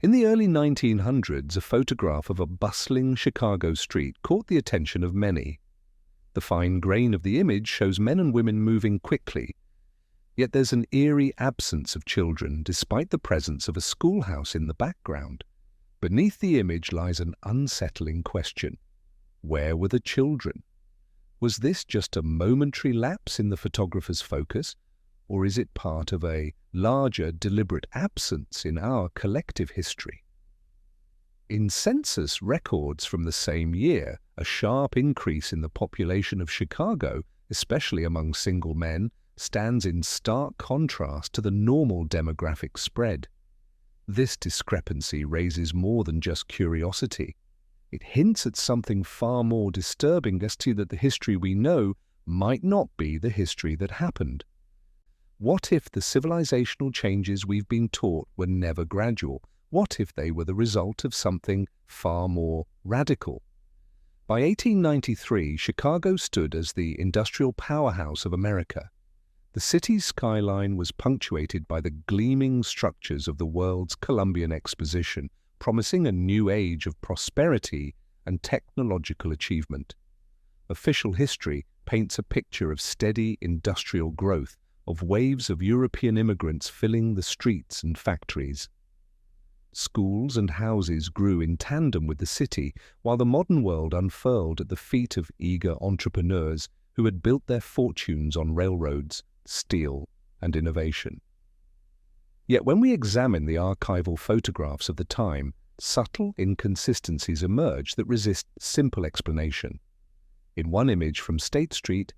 In the early 1900s, a photograph of a bustling Chicago street caught the attention of many. The fine grain of the image shows men and women moving quickly, yet there's an eerie absence of children despite the presence of a schoolhouse in the background. Beneath the image lies an unsettling question. Where were the children? Was this just a momentary lapse in the photographer's focus, or is it part of a larger, deliberate absence in our collective history? In census records from the same year, a sharp increase in the population of Chicago, especially among single men, stands in stark contrast to the normal demographic spread. This discrepancy raises more than just curiosity. It hints at something far more disturbing as to that the history we know might not be the history that happened. What if the civilizational changes we've been taught were never gradual? What if they were the result of something far more radical? By 1893, Chicago stood as the industrial powerhouse of America. The city's skyline was punctuated by the gleaming structures of the world's Columbian Exposition, promising a new age of prosperity and technological achievement. Official history paints a picture of steady industrial growth, of waves of European immigrants filling the streets and factories. Schools and houses grew in tandem with the city, while the modern world unfurled at the feet of eager entrepreneurs who had built their fortunes on railroads, steel, and innovation. Yet when we examine the archival photographs of the time, subtle inconsistencies emerge that resist simple explanation. In one image from State Street,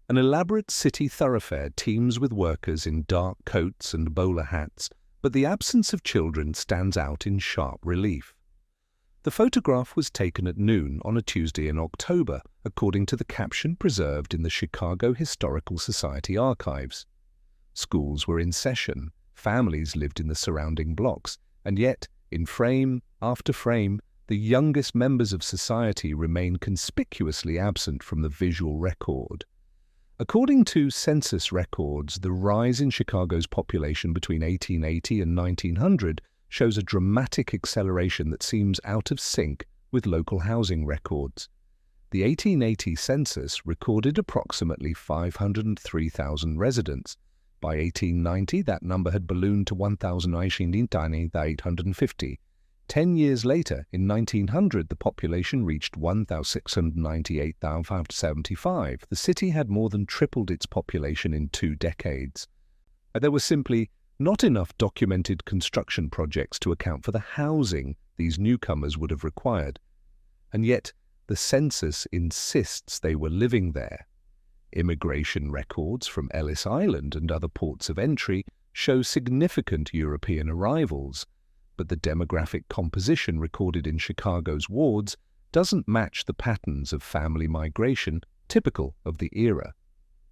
an elaborate city thoroughfare teems with workers in dark coats and bowler hats, but the absence of children stands out in sharp relief. The photograph was taken at noon on a Tuesday in October, according to the caption preserved in the Chicago Historical Society archives. Schools were in session, families lived in the surrounding blocks, and yet, in frame after frame, the youngest members of society remain conspicuously absent from the visual record. According to census records, the rise in Chicago's population between 1880 and 1900 shows a dramatic acceleration that seems out of sync with local housing records. The 1880 census recorded approximately 503,000 residents. By 1890, that number had ballooned to 1,850. 10 years later, in 1900, the population reached 1,698,575. The city had more than tripled its population in 2 decades. There were simply not enough documented construction projects to account for the housing these newcomers would have required. And yet, the census insists they were living there. Immigration records from Ellis Island and other ports of entry show significant European arrivals, but the demographic composition recorded in Chicago's wards doesn't match the patterns of family migration typical of the era.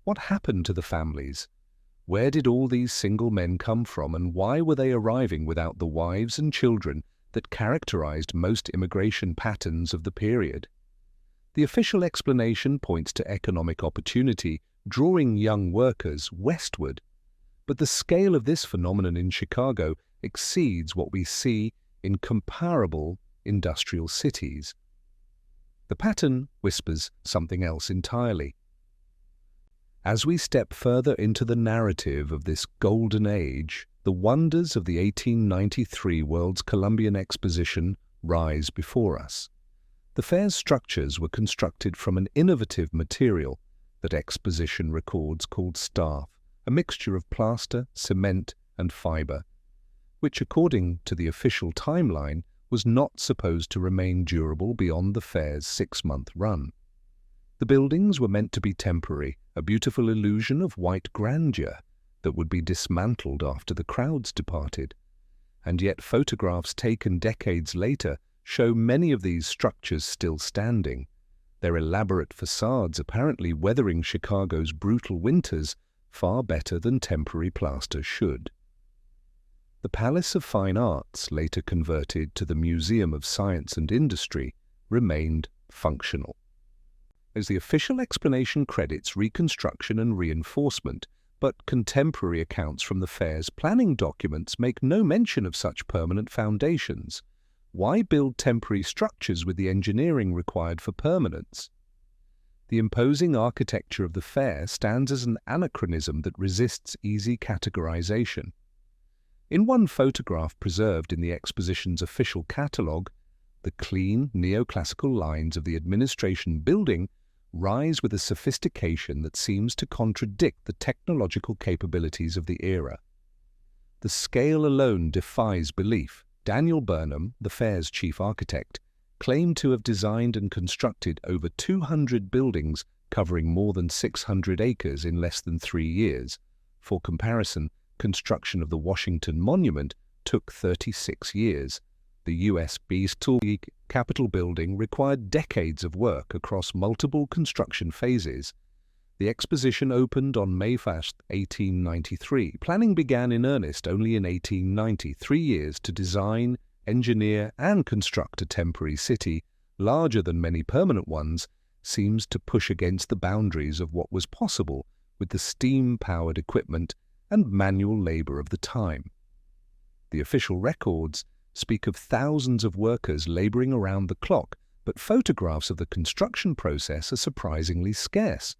What happened to the families? Where did all these single men come from, and why were they arriving without the wives and children that characterized most immigration patterns of the period? The official explanation points to economic opportunity, drawing young workers westward. But the scale of this phenomenon in Chicago exceeds what we see in comparable industrial cities. The pattern whispers something else entirely. As we step further into the narrative of this golden age, the wonders of the 1893 World's Columbian Exposition rise before us. The fair's structures were constructed from an innovative material that Exposition records called staff, a mixture of plaster, cement, and fiber, which, according to the official timeline, was not supposed to remain durable beyond the fair's 6-month run. The buildings were meant to be temporary, a beautiful illusion of white grandeur that would be dismantled after the crowds departed. And yet photographs taken decades later show many of these structures still standing, their elaborate facades apparently weathering Chicago's brutal winters far better than temporary plaster should. The Palace of Fine Arts, later converted to the Museum of Science and Industry, remained functional. As the official explanation credits reconstruction and reinforcement, but contemporary accounts from the fair's planning documents make no mention of such permanent foundations. Why build temporary structures with the engineering required for permanence? The imposing architecture of the fair stands as an anachronism that resists easy categorization. In one photograph preserved in the exposition's official catalogue, the clean, neoclassical lines of the administration building rise with a sophistication that seems to contradict the technological capabilities of the era. The scale alone defies belief. Daniel Burnham, the fair's chief architect, claimed to have designed and constructed over 200 buildings covering more than 600 acres in less than 3 years. For comparison, construction of the Washington Monument took 36 years. The U.S. Capitol building required decades of work across multiple construction phases. The exposition opened on May 1, 1893. Planning began in earnest only in 1890, 3 years to design, engineer and construct a temporary city, larger than many permanent ones, seems to push against the boundaries of what was possible with the steam-powered equipment and manual labor of the time. The official records speak of thousands of workers laboring around the clock, but photographs of the construction process are surprisingly scarce.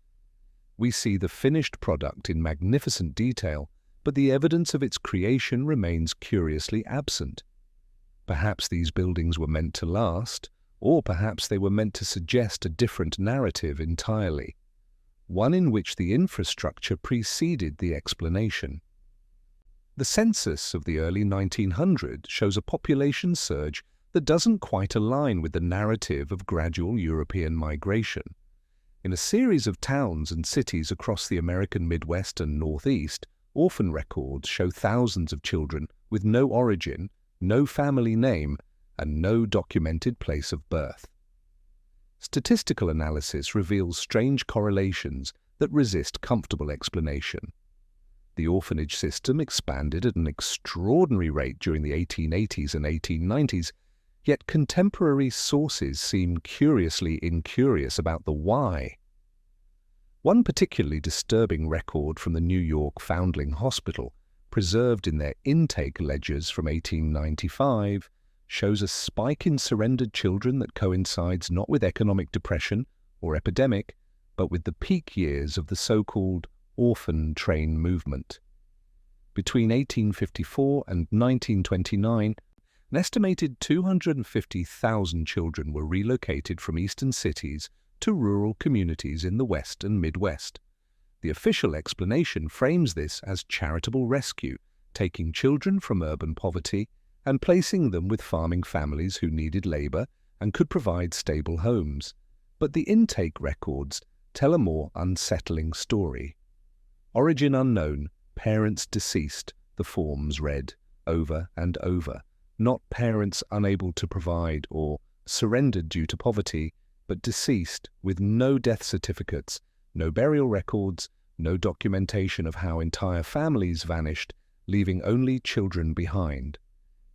We see the finished product in magnificent detail, but the evidence of its creation remains curiously absent. Perhaps these buildings were meant to last, or perhaps they were meant to suggest a different narrative entirely, one in which the infrastructure preceded the explanation. The census of the early 1900s shows a population surge that doesn't quite align with the narrative of gradual European migration. In a series of towns and cities across the American Midwest and Northeast, orphan records show thousands of children with no origin, no family name, and no documented place of birth. Statistical analysis reveals strange correlations that resist comfortable explanation. The orphanage system expanded at an extraordinary rate during the 1880s and 1890s, yet contemporary sources seem curiously incurious about the why. One particularly disturbing record from the New York Foundling Hospital, preserved in their intake ledgers from 1895, shows a spike in surrendered children that coincides not with economic depression or epidemic, but with the peak years of the so-called orphan train movement. Between 1854 and 1929, an estimated 250,000 children were relocated from eastern cities to rural communities in the West and Midwest. The official explanation frames this as charitable rescue, taking children from urban poverty and placing them with farming families who needed labor and could provide stable homes. But the intake records tell a more unsettling story. Origin unknown, parents deceased, the forms read over and over. Not parents unable to provide or surrendered due to poverty, but deceased with no death certificates, no burial records, no documentation of how entire families vanished, leaving only children behind.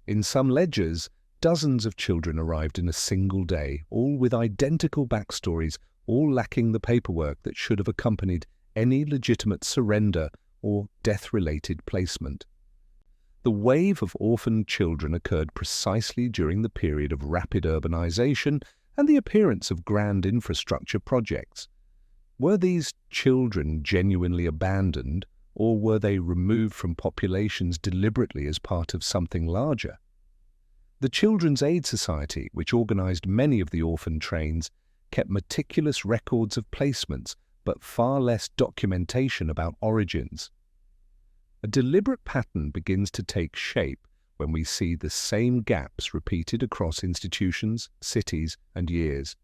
In some ledgers, dozens of children arrived in a single day, all with identical backstories, all lacking the paperwork that should have accompanied any legitimate surrender or death-related placement. The wave of orphaned children occurred precisely during the period of rapid urbanization and the appearance of grand infrastructure projects. Were these children genuinely abandoned, or were they removed from populations deliberately as part of something larger? The Children's Aid Society, which organized many of the orphan trains, kept meticulous records of placements, but far less documentation about origins. A deliberate pattern begins to take shape when we see the same gaps repeated across institutions, cities, and years.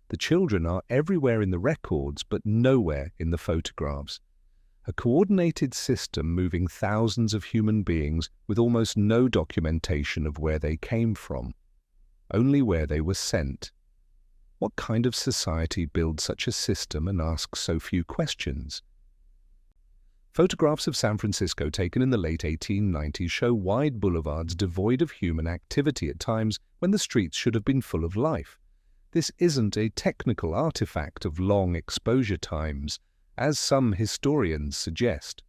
The children are everywhere in the records, but nowhere in the photographs. A coordinated system moving thousands of human beings with almost no documentation of where they came from, only where they were sent. What kind of society builds such a system and asks so few questions? Photographs of San Francisco taken in the late 1890s show wide boulevards devoid of human activity at times when the streets should have been full of life. This isn't a technical artifact of long exposure times, as some historians suggest.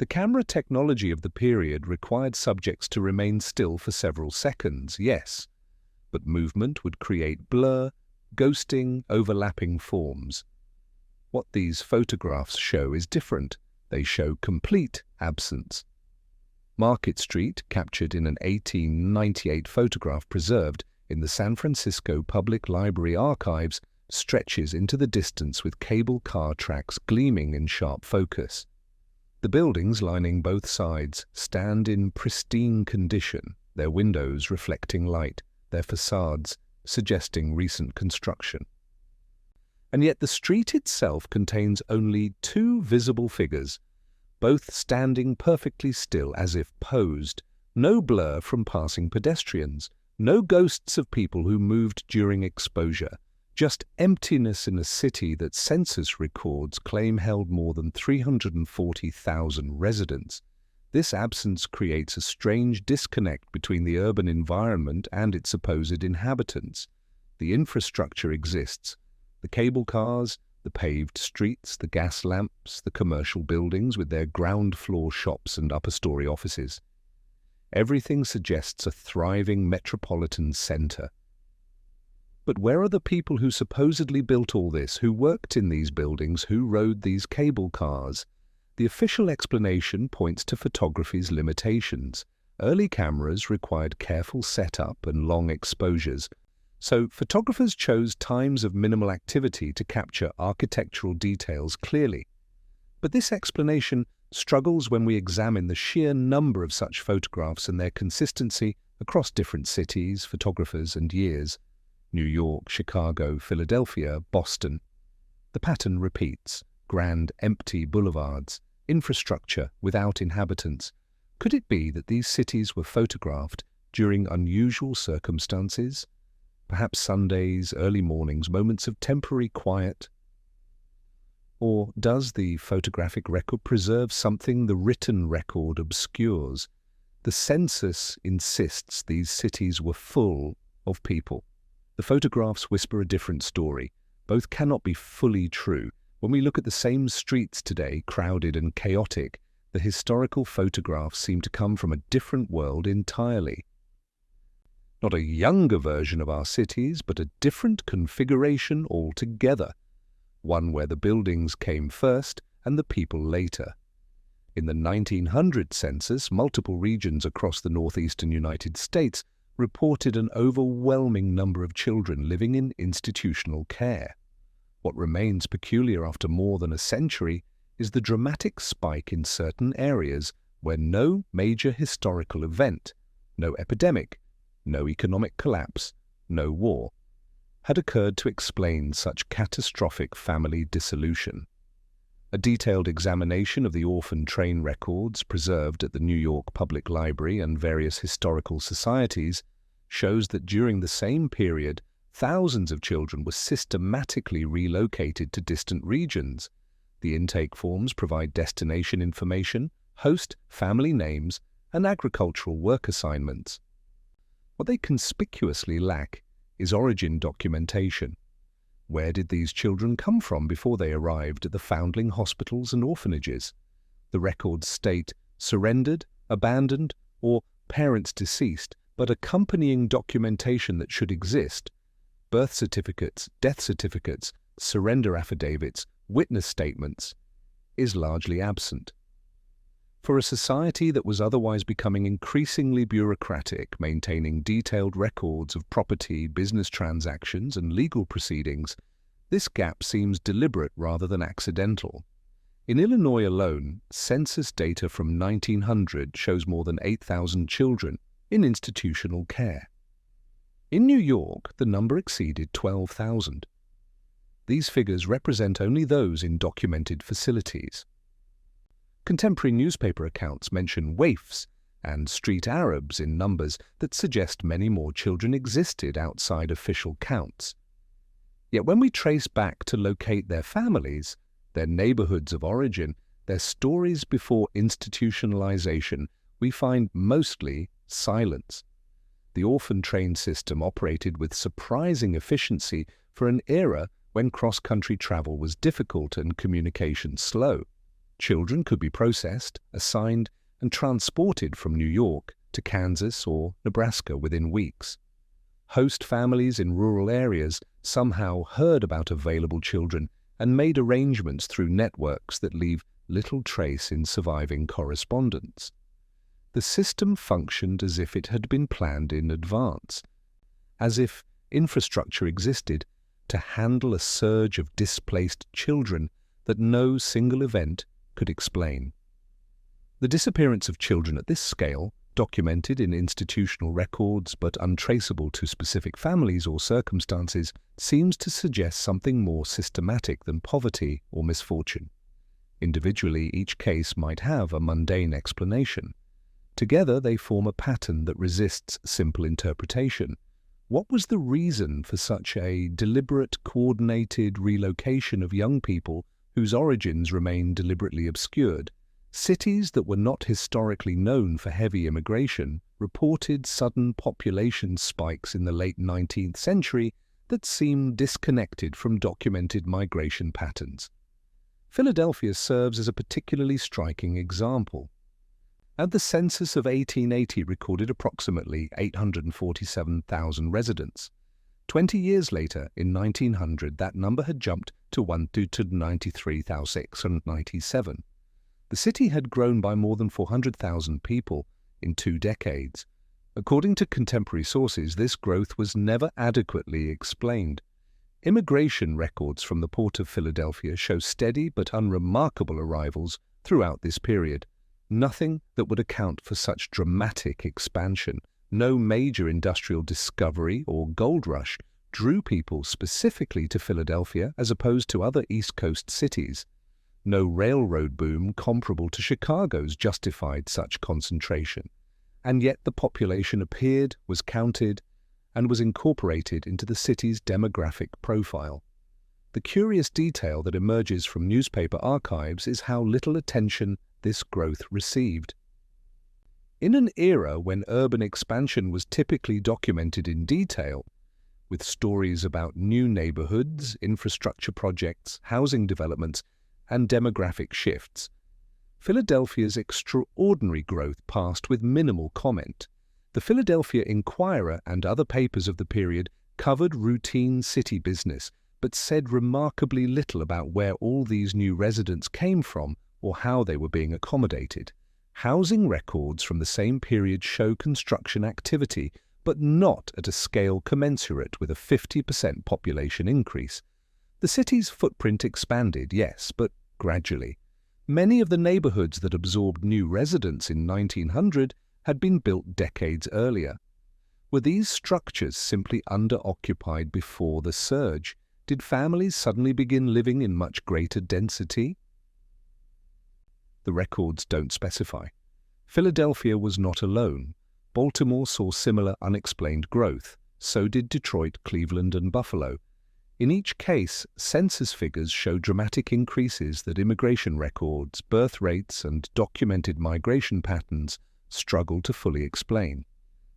The camera technology of the period required subjects to remain still for several seconds, yes, but movement would create blur, ghosting, overlapping forms. What these photographs show is different. They show complete absence. Market Street, captured in an 1898 photograph preserved in the San Francisco Public Library archives, stretches into the distance with cable car tracks gleaming in sharp focus. The buildings lining both sides stand in pristine condition, their windows reflecting light, their facades suggesting recent construction. And yet the street itself contains only two visible figures, both standing perfectly still as if posed, no blur from passing pedestrians, no ghosts of people who moved during exposure, just emptiness in a city that census records claim held more than 340,000 residents. This absence creates a strange disconnect between the urban environment and its supposed inhabitants. The infrastructure exists. The cable cars, the paved streets, the gas lamps, the commercial buildings with their ground-floor shops and upper-story offices. Everything suggests a thriving metropolitan center. But where are the people who supposedly built all this, who worked in these buildings, who rode these cable cars? The official explanation points to photography's limitations. Early cameras required careful setup and long exposures, so photographers chose times of minimal activity to capture architectural details clearly. But this explanation struggles when we examine the sheer number of such photographs and their consistency across different cities, photographers, and years. New York, Chicago, Philadelphia, Boston. The pattern repeats: grand, empty boulevards, infrastructure without inhabitants. Could it be that these cities were photographed during unusual circumstances? Perhaps Sundays, early mornings, moments of temporary quiet? Or does the photographic record preserve something the written record obscures? The census insists these cities were full of people. The photographs whisper a different story. Both cannot be fully true. When we look at the same streets today, crowded and chaotic, the historical photographs seem to come from a different world entirely. Not a younger version of our cities, but a different configuration altogether. One where the buildings came first and the people later. In the 1900 census, multiple regions across the northeastern United States reported an overwhelming number of children living in institutional care. What remains peculiar after more than a century is the dramatic spike in certain areas where no major historical event, no epidemic, no economic collapse, no war, had occurred to explain such catastrophic family dissolution. A detailed examination of the orphan train records preserved at the New York Public Library and various historical societies shows that during the same period, thousands of children were systematically relocated to distant regions. The intake forms provide destination information, host family names, and agricultural work assignments. What they conspicuously lack is origin documentation. Where did these children come from before they arrived at the foundling hospitals and orphanages? The records state surrendered, abandoned, or parents deceased, but accompanying documentation that should exist, birth certificates, death certificates, surrender affidavits, witness statements, is largely absent. For a society that was otherwise becoming increasingly bureaucratic, maintaining detailed records of property, business transactions, and legal proceedings, this gap seems deliberate rather than accidental. In Illinois alone, census data from 1900 shows more than 8,000 children in institutional care. In New York, the number exceeded 12,000. These figures represent only those in documented facilities. Contemporary newspaper accounts mention waifs and street Arabs in numbers that suggest many more children existed outside official counts. Yet when we trace back to locate their families, their neighborhoods of origin, their stories before institutionalization, we find mostly silence. The orphan train system operated with surprising efficiency for an era when cross-country travel was difficult and communication slow. Children could be processed, assigned, and transported from New York to Kansas or Nebraska within weeks. Host families in rural areas somehow heard about available children and made arrangements through networks that leave little trace in surviving correspondence. The system functioned as if it had been planned in advance, as if infrastructure existed to handle a surge of displaced children that no single event could explain. The disappearance of children at this scale, documented in institutional records but untraceable to specific families or circumstances, seems to suggest something more systematic than poverty or misfortune. Individually, each case might have a mundane explanation. Together, they form a pattern that resists simple interpretation. What was the reason for such a deliberate, coordinated relocation of young people whose origins remain deliberately obscured? Cities that were not historically known for heavy immigration reported sudden population spikes in the late 19th century that seemed disconnected from documented migration patterns. Philadelphia serves as a particularly striking example. The census of 1880 recorded approximately 847,000 residents. 20 years later, in 1900, that number had jumped to 193,697. The city had grown by more than 400,000 people in 2 decades. According to contemporary sources, this growth was never adequately explained. Immigration records from the Port of Philadelphia show steady but unremarkable arrivals throughout this period. Nothing that would account for such dramatic expansion, no major industrial discovery or gold rush drew people specifically to Philadelphia as opposed to other East Coast cities. No railroad boom comparable to Chicago's justified such concentration, and yet the population appeared, was counted, and was incorporated into the city's demographic profile. The curious detail that emerges from newspaper archives is how little attention this growth received. In an era when urban expansion was typically documented in detail, with stories about new neighborhoods, infrastructure projects, housing developments, and demographic shifts, Philadelphia's extraordinary growth passed with minimal comment. The Philadelphia Inquirer and other papers of the period covered routine city business, but said remarkably little about where all these new residents came from or how they were being accommodated. Housing records from the same period show construction activity, but not at a scale commensurate with a 50% population increase. The city's footprint expanded, yes, but gradually. Many of the neighborhoods that absorbed new residents in 1900 had been built decades earlier. Were these structures simply underoccupied before the surge? Did families suddenly begin living in much greater density? The records don't specify. Philadelphia was not alone. Baltimore saw similar unexplained growth. So did Detroit, Cleveland, and Buffalo. In each case, census figures show dramatic increases that immigration records, birth rates, and documented migration patterns struggle to fully explain.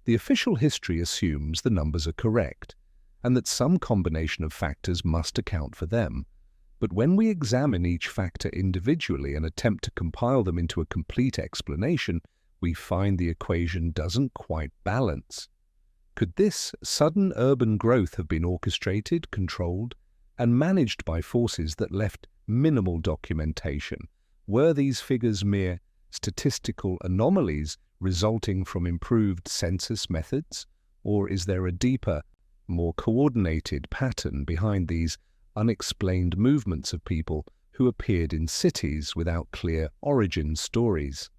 The official history assumes the numbers are correct, and that some combination of factors must account for them. But when we examine each factor individually and attempt to compile them into a complete explanation, we find the equation doesn't quite balance. Could this sudden urban growth have been orchestrated, controlled, and managed by forces that left minimal documentation? Were these figures mere statistical anomalies resulting from improved census methods? Or is there a deeper, more coordinated pattern behind these unexplained movements of people who appeared in cities without clear origin stories?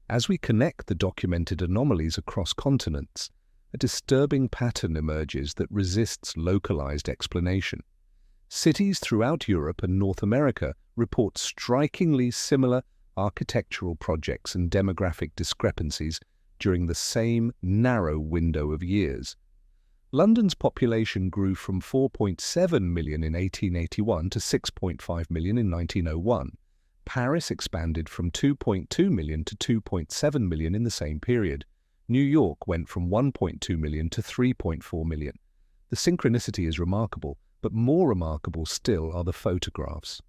As we connect the documented anomalies across continents, a disturbing pattern emerges that resists localized explanation. Cities throughout Europe and North America report strikingly similar architectural projects and demographic discrepancies during the same narrow window of years. London's population grew from 4.7 million in 1881 to 6.5 million in 1901. Paris expanded from 2.2 million to 2.7 million in the same period. New York went from 1.2 million to 3.4 million. The synchronicity is remarkable, but more remarkable still are the photographs.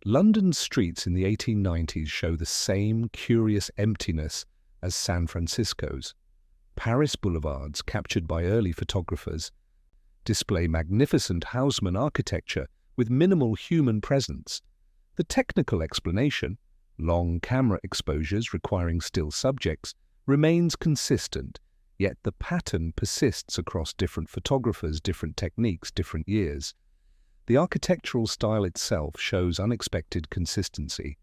London's streets in the 1890s show the same curious emptiness as San Francisco's. Paris boulevards, captured by early photographers, display magnificent Haussmann architecture with minimal human presence. The technical explanation, long camera exposures requiring still subjects, remains consistent, yet the pattern persists across different photographers, different techniques, different years. The architectural style itself shows unexpected consistency.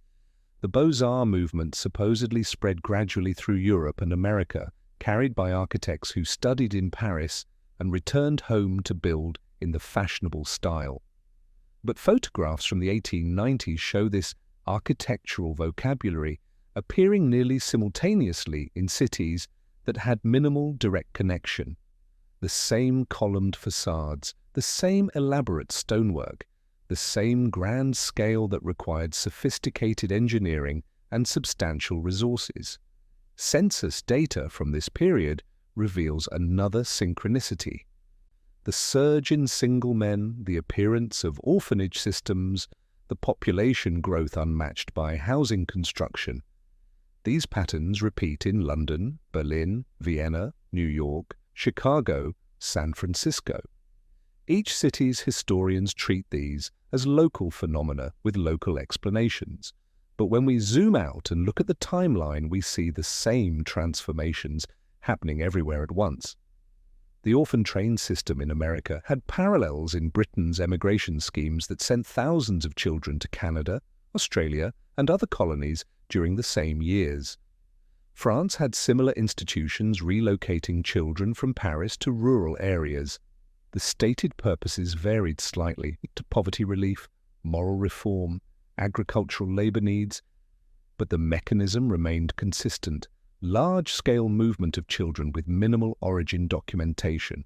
The Beaux-Arts movement supposedly spread gradually through Europe and America, carried by architects who studied in Paris and returned home to build in the fashionable style. But photographs from the 1890s show this architectural vocabulary appearing nearly simultaneously in cities that had minimal direct connection. The same columned facades, the same elaborate stonework, the same grand scale that required sophisticated engineering and substantial resources. Census data from this period reveals another synchronicity. The surge in single men, the appearance of orphanage systems, the population growth unmatched by housing construction. These patterns repeat in London, Berlin, Vienna, New York, Chicago, San Francisco. Each city's historians treat these as local phenomena with local explanations. But when we zoom out and look at the timeline, we see the same transformations happening everywhere at once. The orphan train system in America had parallels in Britain's emigration schemes that sent thousands of children to Canada, Australia, and other colonies during the same years. France had similar institutions relocating children from Paris to rural areas. The stated purposes varied slightly to poverty relief, moral reform, agricultural labor needs, but the mechanism remained consistent: large-scale movement of children with minimal origin documentation.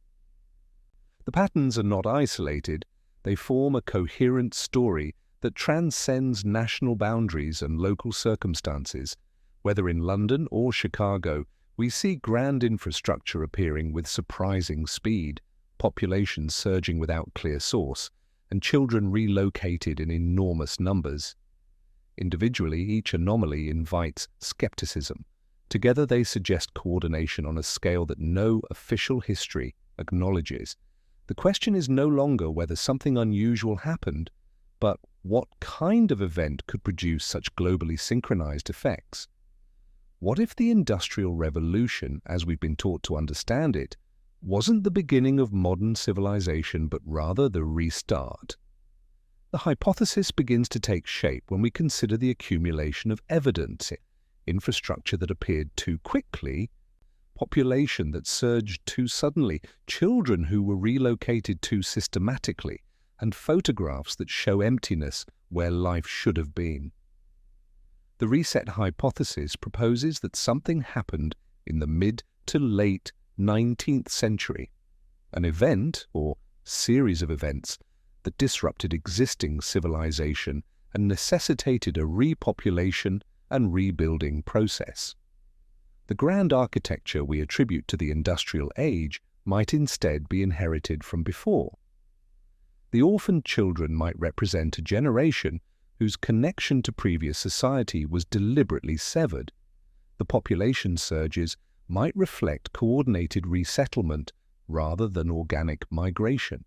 The patterns are not isolated, they form a coherent story that transcends national boundaries and local circumstances. Whether in London or Chicago, we see grand infrastructure appearing with surprising speed, population surging without clear source, and children relocated in enormous numbers. Individually, each anomaly invites skepticism. Together they suggest coordination on a scale that no official history acknowledges. The question is no longer whether something unusual happened, but what kind of event could produce such globally synchronized effects? What if the Industrial Revolution, as we've been taught to understand it, wasn't the beginning of modern civilization, but rather the restart? The hypothesis begins to take shape when we consider the accumulation of evidence: infrastructure that appeared too quickly, population that surged too suddenly, children who were relocated too systematically, and photographs that show emptiness where life should have been. The reset hypothesis proposes that something happened in the mid to late 19th century, an event or series of events that disrupted existing civilization and necessitated a repopulation and rebuilding process. The grand architecture we attribute to the industrial age might instead be inherited from before. The orphaned children might represent a generation whose connection to previous society was deliberately severed. The population surges might reflect coordinated resettlement rather than organic migration.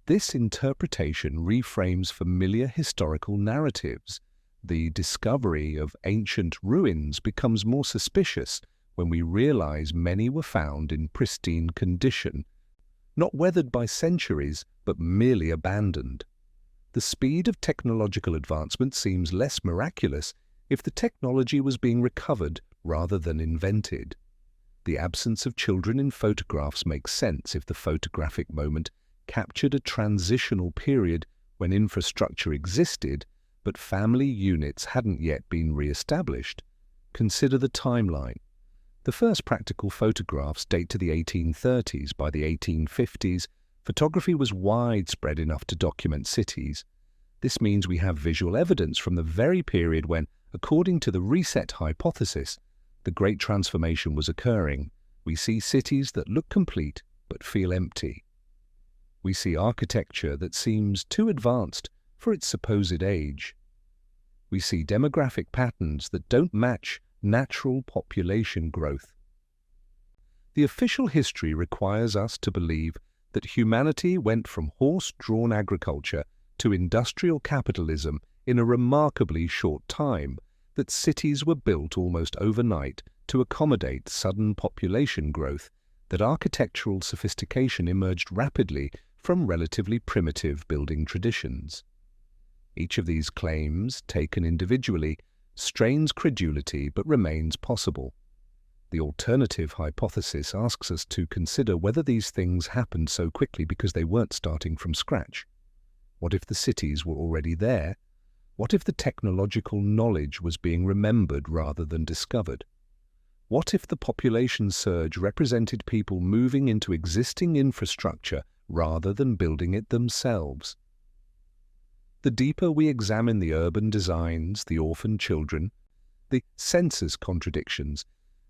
This interpretation reframes familiar historical narratives. The discovery of ancient ruins becomes more suspicious when we realize many were found in pristine condition, not weathered by centuries, but merely abandoned. The speed of technological advancement seems less miraculous if the technology was being recovered rather than invented. The absence of children in photographs makes sense if the photographic moment captured a transitional period when infrastructure existed, but family units hadn't yet been re-established. Consider the timeline. The first practical photographs date to the 1830s. By the 1850s, photography was widespread enough to document cities. This means we have visual evidence from the very period when, according to the reset hypothesis, the Great Transformation was occurring. We see cities that look complete but feel empty. We see architecture that seems too advanced for its supposed age. we see demographic patterns that don't match natural population growth. The official history requires us to believe that humanity went from horse-drawn agriculture to industrial capitalism in a remarkably short time, that cities were built almost overnight to accommodate sudden population growth, that architectural sophistication emerged rapidly from relatively primitive building traditions. Each of these claims, taken individually, strains credulity but remains possible. The alternative hypothesis asks us to consider whether these things happened so quickly because they weren't starting from scratch. What if the cities were already there? What if the technological knowledge was being remembered rather than discovered? What if the population surge represented people moving into existing infrastructure rather than building it themselves? The deeper we examine the urban designs, the orphaned children, the census contradictions,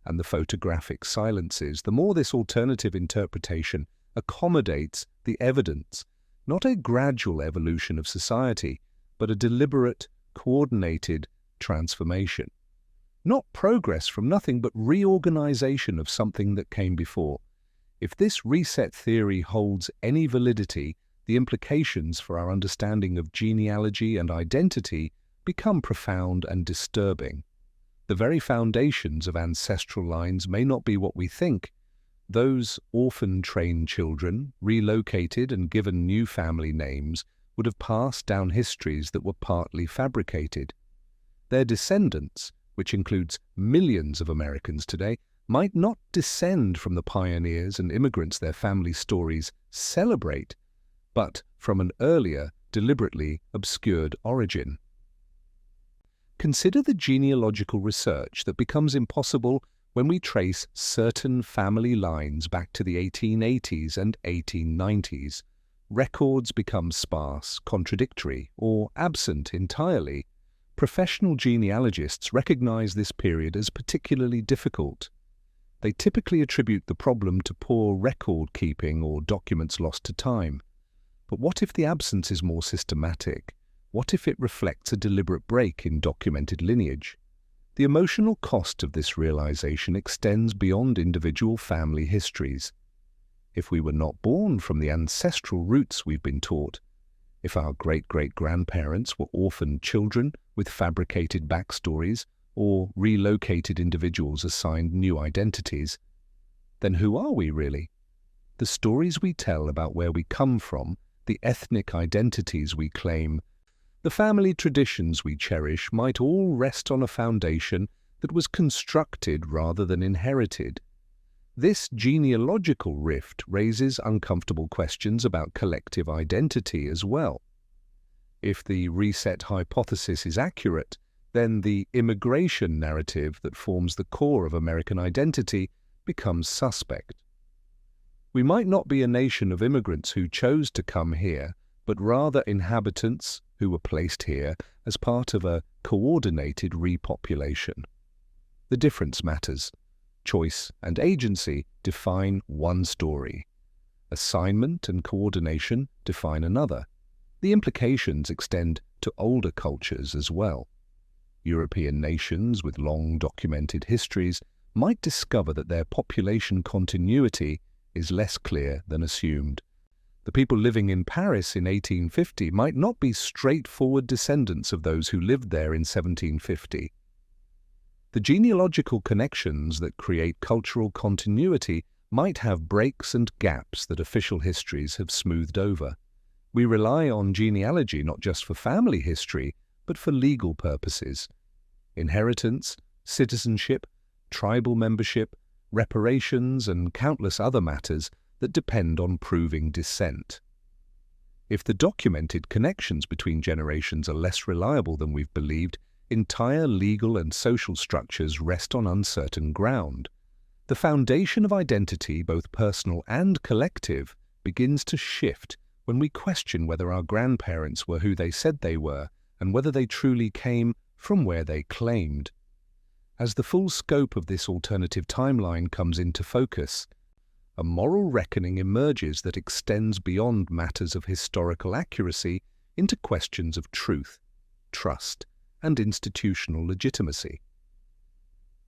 and the photographic silences, the more this alternative interpretation accommodates the evidence, not a gradual evolution of society, but a deliberate, coordinated transformation. Not progress from nothing, but reorganization of something that came before. If this reset theory holds any validity, the implications for our understanding of genealogy and identity become profound and disturbing. The very foundations of ancestral lines may not be what we think. Those orphan-trained children, relocated and given new family names, would have passed down histories that were partly fabricated. Their descendants, which includes millions of Americans today, might not descend from the pioneers and immigrants their family stories celebrate, but from an earlier, deliberately obscured origin. Consider the genealogical research that becomes impossible when we trace certain family lines back to the 1880s and 1890s. Records become sparse, contradictory, or absent entirely. Professional genealogists recognize this period as particularly difficult. They typically attribute the problem to poor record-keeping or documents lost to time. But what if the absence is more systematic? What if it reflects a deliberate break in documented lineage? The emotional cost of this realization extends beyond individual family histories. If we were not born from the ancestral roots we've been taught, if our great-great-grandparents were orphaned children with fabricated backstories or relocated individuals assigned new identities, then who are we really? The stories we tell about where we come from, the ethnic identities we claim, the family traditions we cherish might all rest on a foundation that was constructed rather than inherited. This genealogical rift raises uncomfortable questions about collective identity as well. If the reset hypothesis is accurate, then the immigration narrative that forms the core of American identity becomes suspect. We might not be a nation of immigrants who chose to come here, but rather inhabitants who were placed here as part of a coordinated repopulation. The difference matters. Choice and agency define one story. Assignment and coordination define another. The implications extend to older cultures as well. European nations with long documented histories might discover that their population continuity is less clear than assumed. The people living in Paris in 1850 might not be straightforward descendants of those who lived there in 1750. The genealogical connections that create cultural continuity might have breaks and gaps that official histories have smoothed over. We rely on genealogy not just for family history, but for legal purposes. Inheritance, citizenship, tribal membership, reparations, and countless other matters that depend on proving descent. If the documented connections between generations are less reliable than we've believed, entire legal and social structures rest on uncertain ground. The foundation of identity, both personal and collective, begins to shift when we question whether our grandparents were who they said they were and whether they truly came from where they claimed. As the full scope of this alternative timeline comes into focus, a moral reckoning emerges that extends beyond matters of historical accuracy into questions of truth, trust, and institutional legitimacy.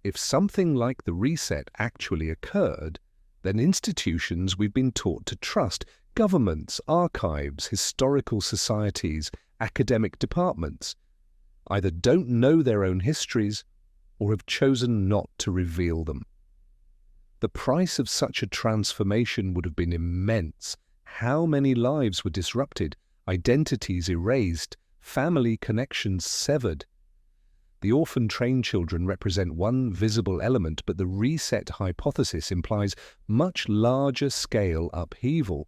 If something like the reset actually occurred, then institutions we've been taught to trust, governments, archives, historical societies, academic departments, either don't know their own histories or have chosen not to reveal them. The price of such a transformation would have been immense. How many lives were disrupted, identities erased, family connections severed? The orphan train children represent one visible element, but the reset hypothesis implies much larger scale upheaval.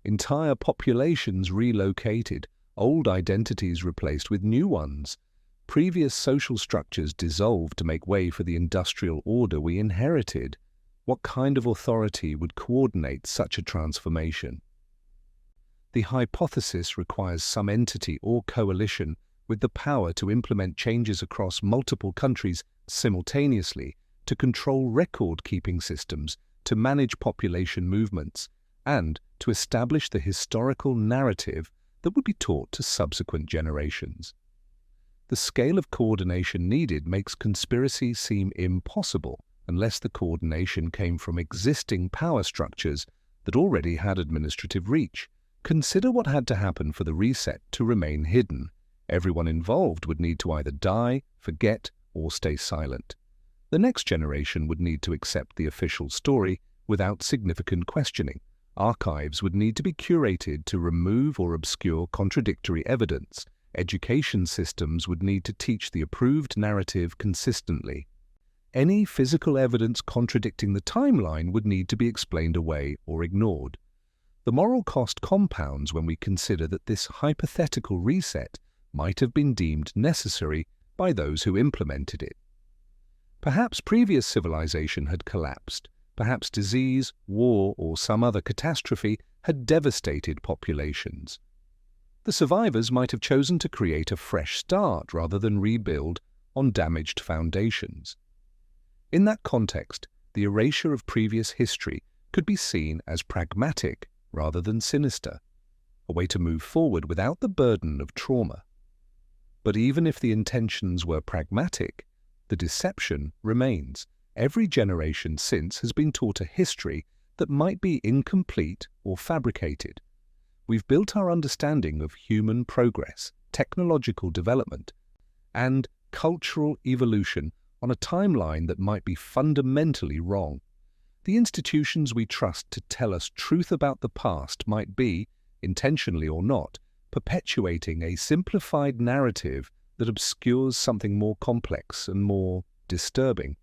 Entire populations relocated, old identities replaced with new ones. Previous social structures dissolved to make way for the industrial order we inherited. What kind of authority would coordinate such a transformation? The hypothesis requires some entity or coalition with the power to implement changes across multiple countries simultaneously, to control record-keeping systems, to manage population movements, and to establish the historical narrative that would be taught to subsequent generations. The scale of coordination needed makes conspiracy seem impossible unless the coordination came from existing power structures that already had administrative reach. Consider what had to happen for the reset to remain hidden. Everyone involved would need to either die, forget, or stay silent. The next generation would need to accept the official story without significant questioning. Archives would need to be curated to remove or obscure contradictory evidence. Education systems would need to teach the approved narrative consistently. Any physical evidence contradicting the timeline would need to be explained away or ignored. The moral cost compounds when we consider that this hypothetical reset might have been deemed necessary by those who implemented it. Perhaps previous civilization had collapsed. Perhaps disease, war, or some other catastrophe had devastated populations. The survivors might have chosen to create a fresh start rather than rebuild on damaged foundations. In that context, the erasure of previous history could be seen as pragmatic rather than sinister, a way to move forward without the burden of trauma. But even if the intentions were pragmatic, the deception remains. Every generation since has been taught a history that might be incomplete or fabricated. We've built our understanding of human progress, technological development, and cultural evolution on a timeline that might be fundamentally wrong. The institutions we trust to tell us truth about the past might be, intentionally or not, perpetuating a simplified narrative that obscures something more complex and more disturbing.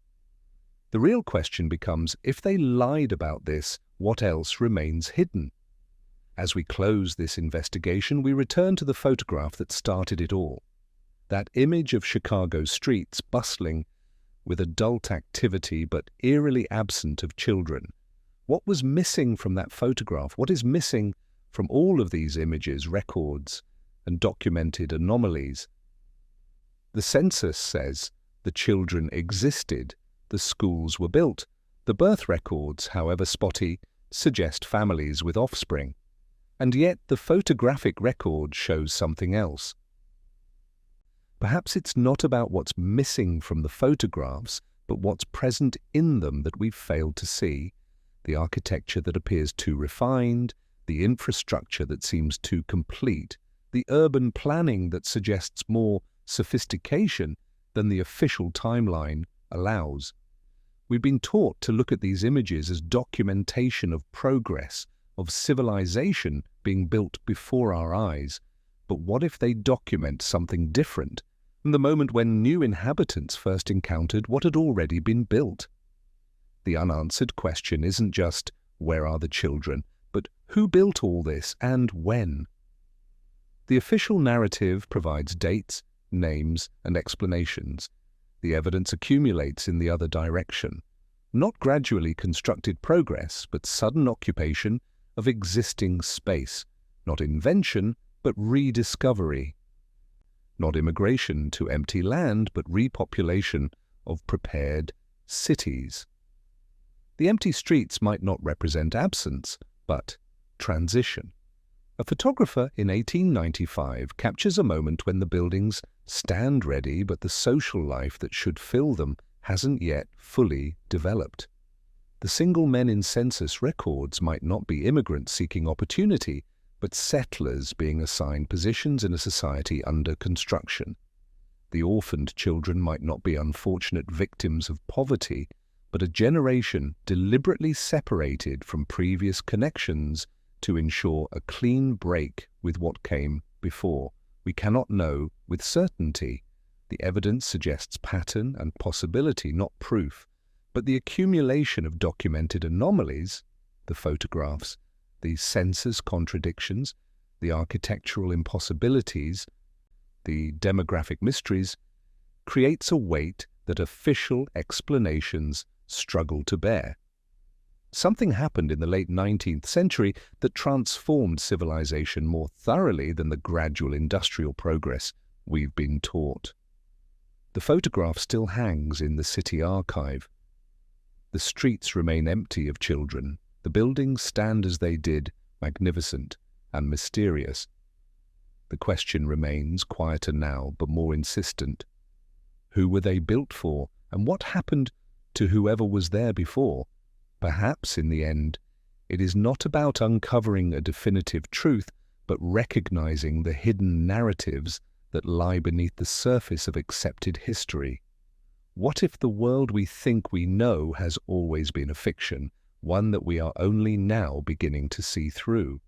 The real question becomes, if they lied about this, what else remains hidden? As we close this investigation, we return to the photograph that started it all. That image of Chicago streets bustling with adult activity but eerily absent of children. What was missing from that photograph? What is missing from all of these images, records, and documented anomalies? The census says the children existed, the schools were built. The birth records, however spotty, suggest families with offspring. And yet the photographic record shows something else. Perhaps it's not about what's missing from the photographs, but what's present in them that we've failed to see. The architecture that appears too refined, the infrastructure that seems too complete, the urban planning that suggests more sophistication than the official timeline allows. We've been taught to look at these images as documentation of progress, of civilization being built before our eyes. But what if they document something different, from the moment when new inhabitants first encountered what had already been built? The unanswered question isn't just, where are the children, but who built all this and when? The official narrative provides dates, names, and explanations. The evidence accumulates in the other direction. Not gradually constructed progress, but sudden occupation of existing space. Not invention, but rediscovery. Not immigration to empty land, but repopulation of prepared cities. The empty streets might not represent absence, but transition. A photographer in 1895 captures a moment when the buildings stand ready, but the social life that should fill them hasn't yet fully developed. The single men in census records might not be immigrants seeking opportunity, but settlers being assigned positions in a society under construction. The orphaned children might not be unfortunate victims of poverty, but a generation deliberately separated from previous connections to ensure a clean break with what came before. We cannot know with certainty. The evidence suggests pattern and possibility, not proof, but the accumulation of documented anomalies, the photographs, the census contradictions, the architectural impossibilities, the demographic mysteries, creates a weight that official explanations struggle to bear. Something happened in the late 19th century that transformed civilization more thoroughly than the gradual industrial progress we've been taught. The photograph still hangs in the city archive. The streets remain empty of children. The buildings stand as they did, magnificent and mysterious. The question remains, quieter now, but more insistent. Who were they built for, and what happened to whoever was there before? Perhaps, in the end, it is not about uncovering a definitive truth, but recognizing the hidden narratives that lie beneath the surface of accepted history. What if the world we think we know has always been a fiction, one that we are only now beginning to see through?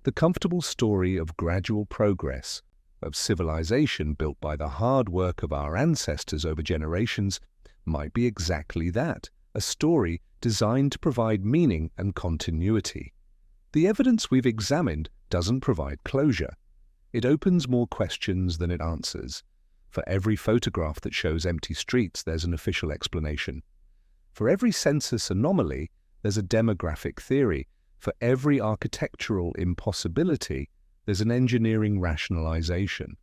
The comfortable story of gradual progress, of civilization built by the hard work of our ancestors over generations, might be exactly that, a story designed to provide meaning and continuity. The evidence we've examined doesn't provide closure. It opens more questions than it answers. For every photograph that shows empty streets, there's an official explanation. For every census anomaly, there's a demographic theory. For every architectural impossibility, there's an engineering rationalization.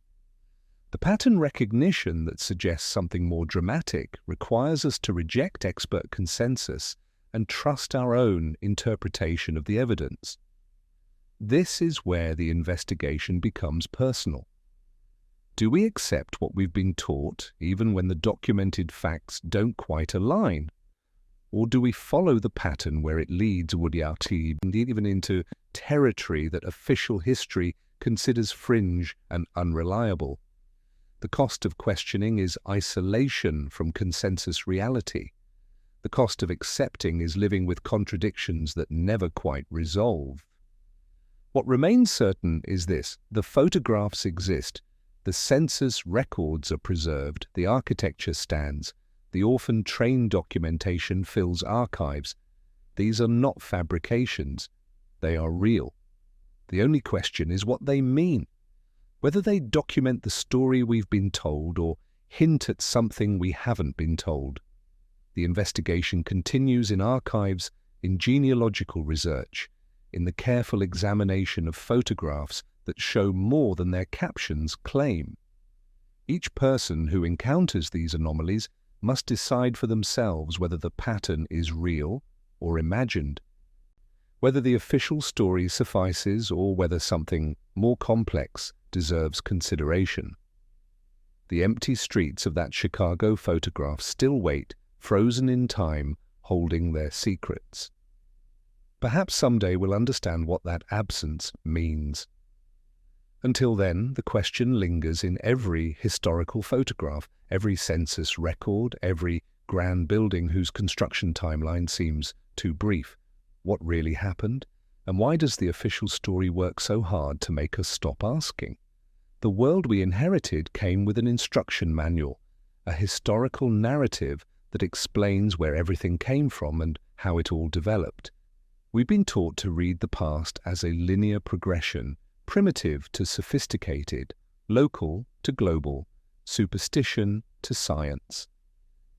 The pattern recognition that suggests something more dramatic requires us to reject expert consensus and trust our own interpretation of the evidence. This is where the investigation becomes personal. Do we accept what we've been taught, even when the documented facts don't quite align? Or do we follow the pattern where it leads even into territory that official history considers fringe and unreliable? The cost of questioning is isolation from consensus reality. The cost of accepting is living with contradictions that never quite resolve. What remains certain is this: the photographs exist, the census records are preserved, the architecture stands, the orphan train documentation fills archives. These are not fabrications, they are real. The only question is what they mean, whether they document the story we've been told or hint at something we haven't been told. The investigation continues in archives, in genealogical research, in the careful examination of photographs that show more than their captions claim. Each person who encounters these anomalies must decide for themselves whether the pattern is real or imagined, whether the official story suffices or whether something more complex deserves consideration. The empty streets of that Chicago photograph still wait, frozen in time, holding their secrets. Perhaps someday we'll understand what that absence means. Until then, the question lingers in every historical photograph, every census record, every grand building whose construction timeline seems too brief. What really happened? And why does the official story work so hard to make us stop asking? The world we inherited came with an instruction manual, a historical narrative that explains where everything came from and how it all developed. We've been taught to read the past as a linear progression, primitive to sophisticated, local to global, superstition to science.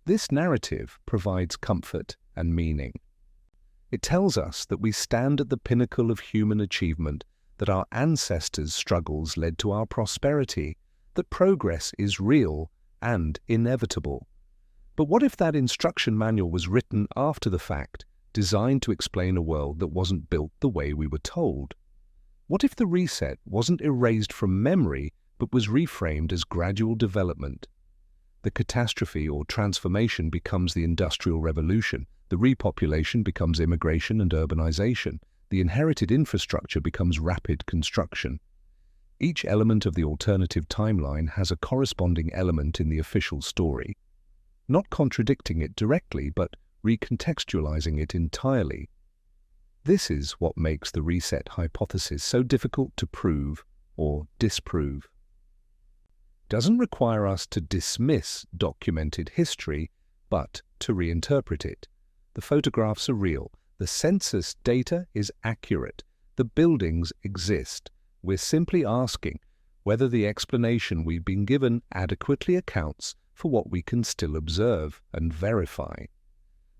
This narrative provides comfort and meaning. It tells us that we stand at the pinnacle of human achievement, that our ancestors' struggles led to our prosperity, that progress is real and inevitable. But what if that instruction manual was written after the fact, designed to explain a world that wasn't built the way we were told? What if the reset wasn't erased from memory, but was reframed as gradual development. The catastrophe or transformation becomes the Industrial Revolution, the repopulation becomes immigration and urbanization, the inherited infrastructure becomes rapid construction. Each element of the alternative timeline has a corresponding element in the official story, not contradicting it directly, but recontextualizing it entirely. This is what makes the reset hypothesis so difficult to prove or disprove. It doesn't require us to dismiss documented history, but to reinterpret it. The photographs are real, the census data is accurate, the buildings exist. We're simply asking whether the explanation we've been given adequately accounts for what we can still observe and verify.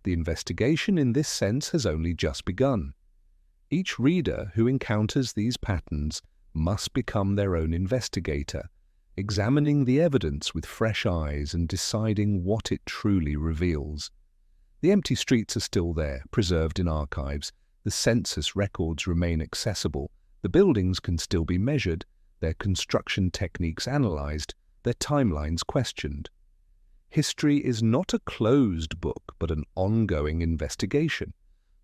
The investigation in this sense has only just begun. Each reader who encounters these patterns must become their own investigator, examining the evidence with fresh eyes and deciding what it truly reveals. The empty streets are still there, preserved in archives. The census records remain accessible. The buildings can still be measured, their construction techniques analyzed, their timelines questioned. History is not a closed book, but an ongoing investigation.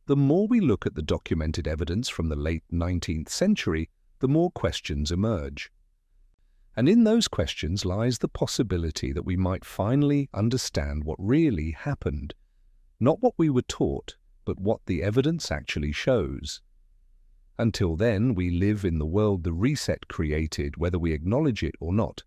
The more we look at the documented evidence from the late 19th century, the more questions emerge. And in those questions lies the possibility that we might finally understand what really happened. Not what we were taught, but what the evidence actually shows. Until then, we live in the world the reset created, whether we acknowledge it or not.